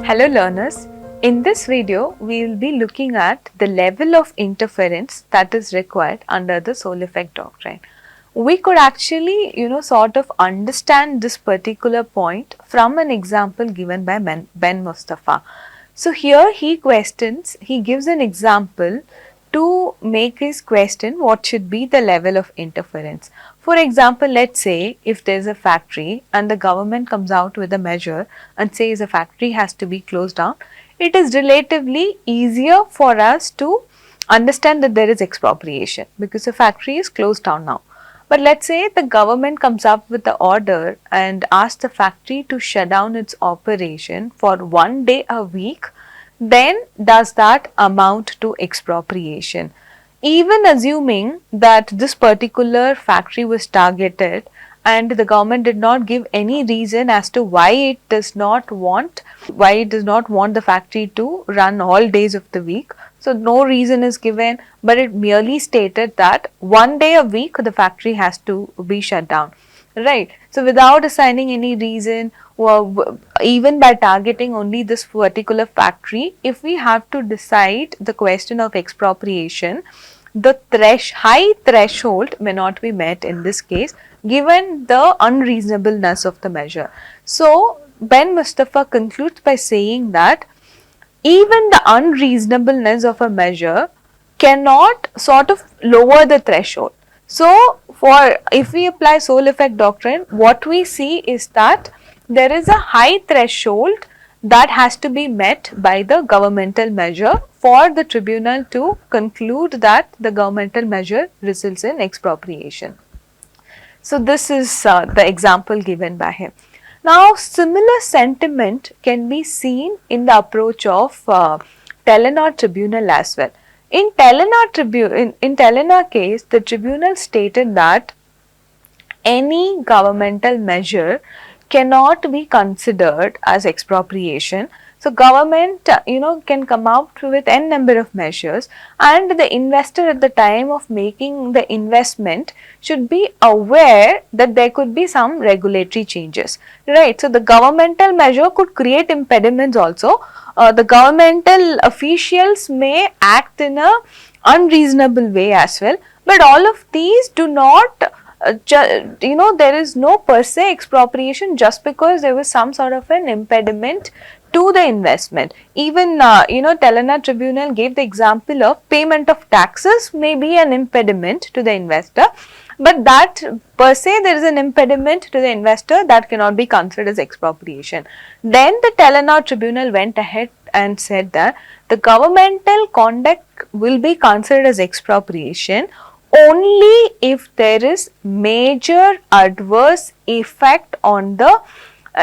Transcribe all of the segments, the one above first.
Hello learners, in this video we will be looking at the level of interference that is required under the Soul effect doctrine. We could actually sort of understand this particular point from an example given by Ben Mustafa. So here he gives an example to make his question what should be the level of interference. For example, let's say if there is a factory and the government comes out with a measure and says a factory has to be closed down, it is relatively easier for us to understand that there is expropriation because the factory is closed down now. But let's say the government comes up with the order and asks the factory to shut down its operation for 1 day a week, then does that amount to expropriation? Even assuming that this particular factory was targeted and the government did not give any reason as to why it does not want the factory to run all days of the week. So no reason is given, but it merely stated that 1 day a week the factory has to be shut down. Right. So without assigning any reason, or even by targeting only this particular factory, if we have to decide the question of expropriation, the high threshold may not be met in this case given the unreasonableness of the measure. So Ben Mustafa concludes by saying that even the unreasonableness of a measure cannot sort of lower the threshold. So if we apply Soul effect doctrine, what we see is that there is a high threshold that has to be met by the governmental measure for the tribunal to conclude that the governmental measure results in expropriation. So this is the example given by him. Now similar sentiment can be seen in the approach of Teleanor tribunal as well. In Teleanor case, the tribunal stated that any governmental measure cannot be considered as expropriation. So government can come out with n number of measures, and the investor at the time of making the investment should be aware that there could be some regulatory changes, right? So the governmental measure could create impediments also. The governmental officials may act in a unreasonable way as well, but all of these do not there is no per se expropriation just because there was some sort of an impediment to the investment. Even Teleanor tribunal gave the example of payment of taxes may be an impediment to the investor, but that per se there is an impediment to the investor that cannot be considered as expropriation. Then the Teleanor tribunal went ahead and said that the governmental conduct will be considered as expropriation only if there is major adverse effect on the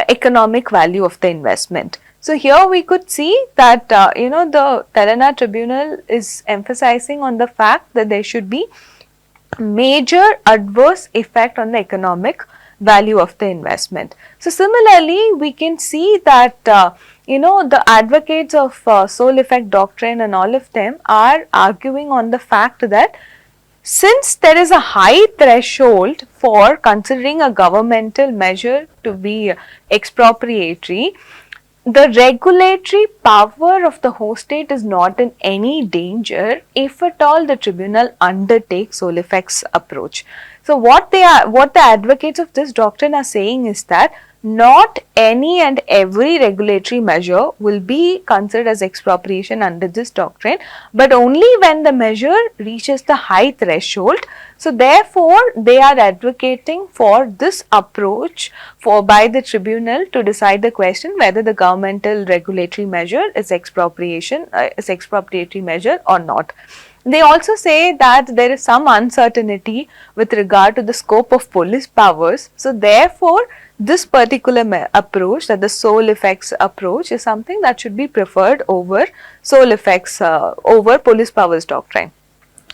economic value of the investment. So here we could see that the Teleanor tribunal is emphasizing on the fact that there should be major adverse effect on the economic value of the investment. So similarly, we can see that the advocates of Soul effect doctrine and all of them are arguing on the fact that since there is a high threshold for considering a governmental measure to be expropriatory, the regulatory power of the host state is not in any danger if at all the tribunal undertakes Soul effect's approach. So what the advocates of this doctrine are saying is that not any and every regulatory measure will be considered as expropriation under this doctrine, but only when the measure reaches the high threshold. So therefore, they are advocating for this approach by the tribunal to decide the question whether the governmental regulatory measure is expropriatory measure or not. They also say that there is some uncertainty with regard to the scope of police powers. So therefore, this particular approach, that the Soul effects approach, is something that should be preferred over Soul effects over police powers doctrine.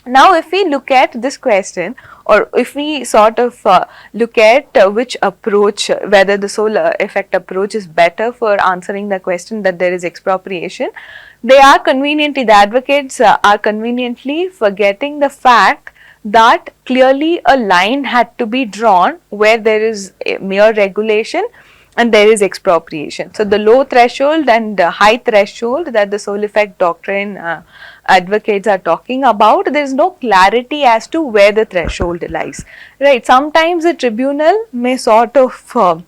Now if we look at this question, or if we sort of look at which approach, whether the Soul effect approach is better for answering the question that there is expropriation, the advocates are conveniently forgetting the fact that clearly a line had to be drawn where there is a mere regulation and there is expropriation. So the low threshold and high threshold that the sole effect doctrine advocates are talking about, there is no clarity as to where the threshold lies, right? Sometimes the tribunal may sort of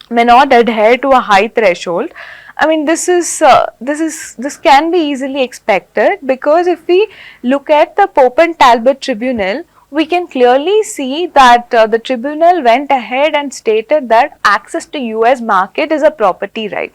may not adhere to a high threshold. I mean, this can be easily expected, because if we look at the Pope and Talbot Tribunal, we can clearly see that the tribunal went ahead and stated that access to US market is a property right.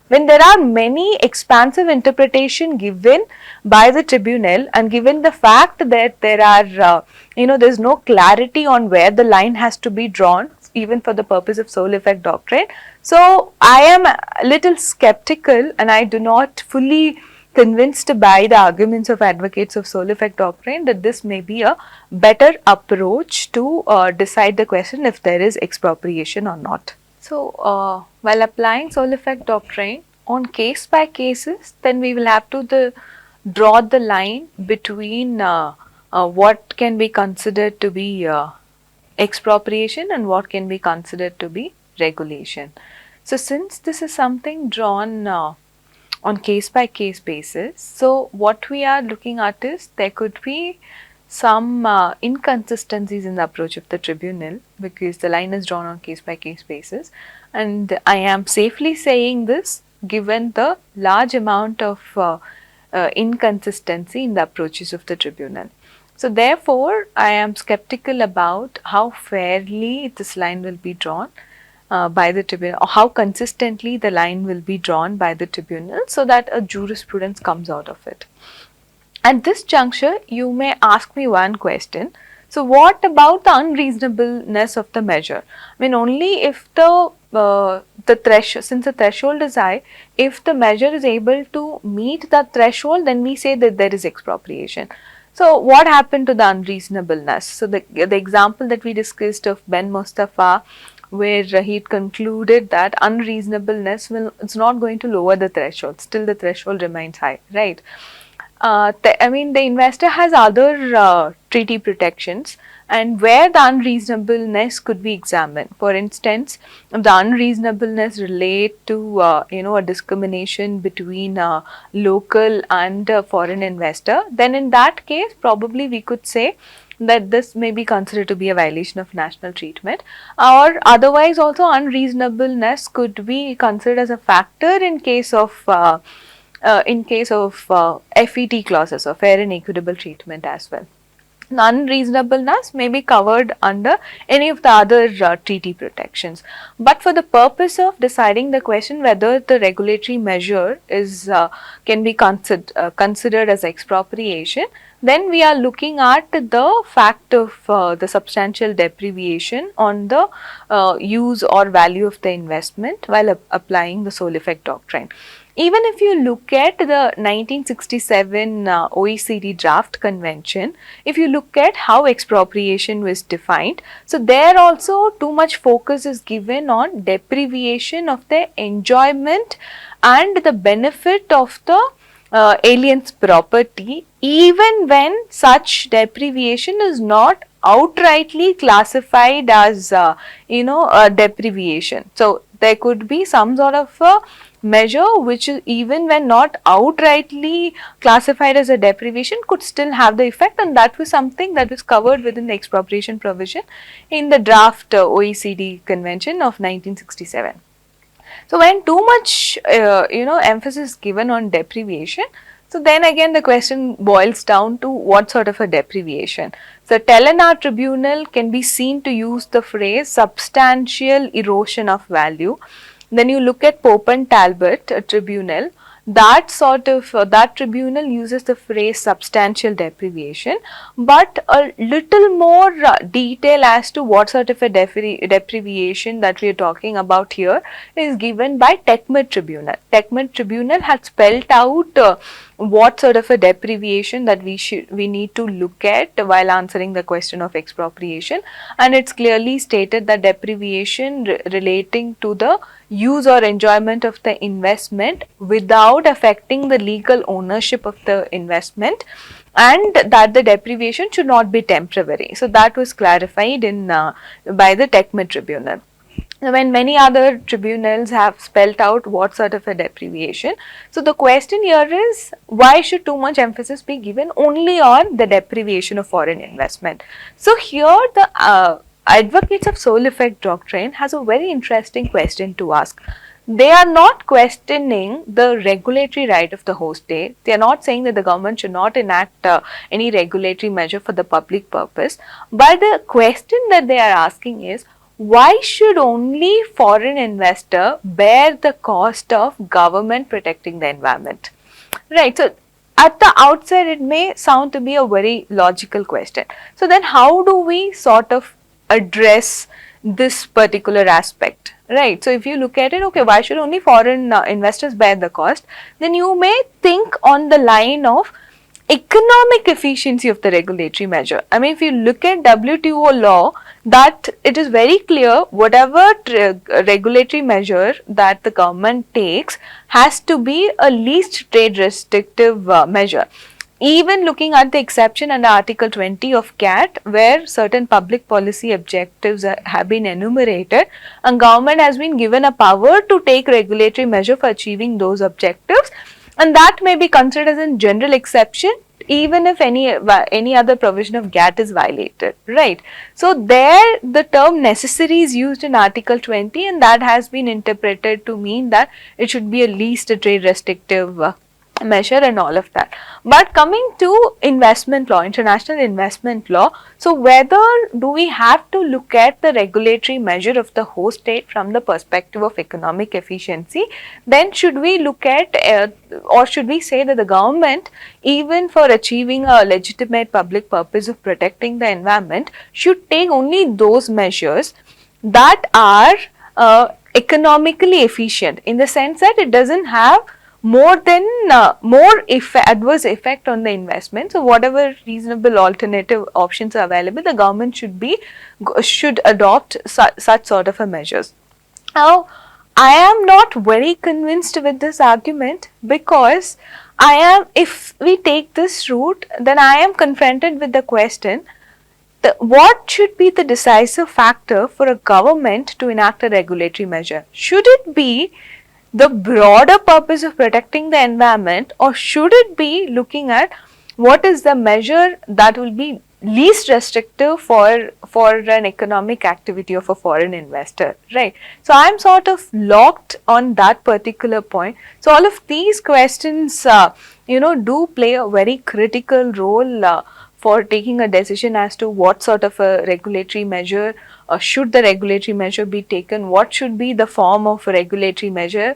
When there are many expansive interpretation given by the tribunal, and given the fact that there are there's no clarity on where the line has to be drawn, even for the purpose of sole effect doctrine. So I am a little skeptical, and I do not fully convinced by the arguments of advocates of sole effect doctrine that this may be a better approach to decide the question if there is expropriation or not. So while applying sole effect doctrine on case by cases, then we will have to draw the line between what can be considered to be expropriation and what can be considered to be regulation. So since this is something drawn on case by case basis, so what we are looking at is there could be some inconsistencies in the approach of the tribunal, because the line is drawn on case by case basis, and I am safely saying this given the large amount of inconsistency in the approaches of the tribunal. So therefore, I am skeptical about how fairly this line will be drawn by the tribunal, or how consistently the line will be drawn by the tribunal, so that a jurisprudence comes out of it. At this juncture, you may ask me one question. So what about the unreasonableness of the measure? I mean, only if since the threshold is high, if the measure is able to meet that threshold, then we say that there is expropriation. So what happened to the unreasonableness? So the example that we discussed of Ben Mustafa, where he concluded that unreasonableness it's not going to lower the threshold, still the threshold remains high, right? I mean, the investor has other treaty protections, and where the unreasonableness could be examined. For instance, if the unreasonableness relate to a discrimination between local and foreign investor, then in that case probably we could say that this may be considered to be a violation of national treatment, or otherwise also unreasonableness could be considered as a factor in case of FET clauses, or fair and equitable treatment as well. Unreasonableness may be covered under any of the other treaty protections, but for the purpose of deciding the question whether the regulatory measure is can be considered as expropriation, then we are looking at the fact of the substantial deprivation on the use or value of the investment while applying the sole effect doctrine. Even if you look at the 1967 OECD draft convention, if you look at how expropriation was defined, so there also too much focus is given on deprivation of the enjoyment and the benefit of the alien's property, even when such deprivation is not outrightly classified as a deprivation. So there could be some sort of a measure which is, even when not outrightly classified as a deprivation, could still have the effect, and that was something that was covered within the expropriation provision in the draft OECD convention of 1967. So when too much emphasis is given on deprivation, so then again the question boils down to what sort of a deprivation. So Telenar Tribunal can be seen to use the phrase substantial erosion of value. Then you look at Pope and Talbot Tribunal, that tribunal uses the phrase substantial deprivation, but a little more detail as to what sort of a deprivation that we are talking about here is given by Tecumseh Tribunal. Tecumseh Tribunal had spelled out what sort of a deprivation that we need to look at while answering the question of expropriation, and it's clearly stated that deprivation relating to the use or enjoyment of the investment without affecting the legal ownership of the investment, and that the deprivation should not be temporary. So that was clarified in by the Tecumseh Tribunal. when many other tribunals have spelled out what sort of a deprivation. So the question here is, why should too much emphasis be given only on the deprivation of foreign investment? So here the advocates of sole effect doctrine has a very interesting question to ask. They are not questioning the regulatory right of the host state. They are not saying that the government should not enact any regulatory measure for the public purpose. But the question that they are asking is, why should only foreign investor bear the cost of government protecting the environment? Right. So at the outset, it may sound to be a very logical question. So then how do we sort of address this particular aspect? Right. So if you look at it, okay, why should only foreign investors bear the cost? Then you may think on the line of economic efficiency of the regulatory measure. I mean, if you look at WTO law, that it is very clear whatever regulatory measure that the government takes has to be a least trade restrictive measure. Even looking at the exception under Article 20 of CAT, where certain public policy objectives have been enumerated, and government has been given a power to take regulatory measure for achieving those objectives, and that may be considered as a general exception even if any other provision of GATT is violated, right? So there the term necessary is used in Article 20, and that has been interpreted to mean that it should be a least trade restrictive measure and all of that. But coming to investment law, international investment law, so whether do we have to look at the regulatory measure of the host state from the perspective of economic efficiency, then should we look at or should we say that the government, even for achieving a legitimate public purpose of protecting the environment, should take only those measures that are economically efficient, in the sense that it doesn't have more adverse effect on the investment. So whatever reasonable alternative options are available, the government should adopt such sort of a measures. Now, I am not very convinced with this argument, because if we take this route, then I am confronted with the question, what should be the decisive factor for a government to enact a regulatory measure? Should it be the broader purpose of protecting the environment, or should it be looking at what is the measure that will be least restrictive for an economic activity of a foreign investor, right? So I am sort of locked on that particular point. So all of these questions do play a very critical role for taking a decision as to what sort of a regulatory measure should the regulatory measure be taken, what should be the form of a regulatory measure,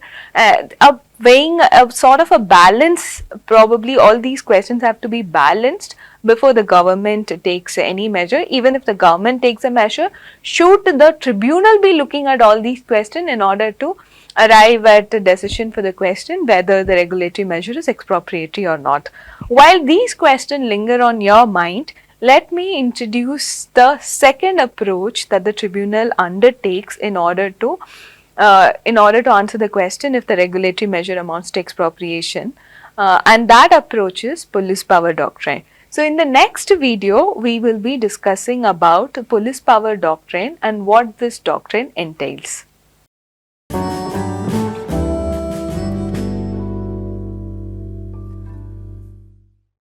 weighing a sort of a balance. Probably all these questions have to be balanced before the government takes any measure. Even if the government takes a measure, should the tribunal be looking at all these questions in order to arrive at a decision for the question whether the regulatory measure is expropriatory or not. While these questions linger on your mind, let me introduce the second approach that the tribunal undertakes in order to answer the question if the regulatory measure amounts to expropriation, and that approach is police power doctrine. So in the next video, we will be discussing about police power doctrine and what this doctrine entails.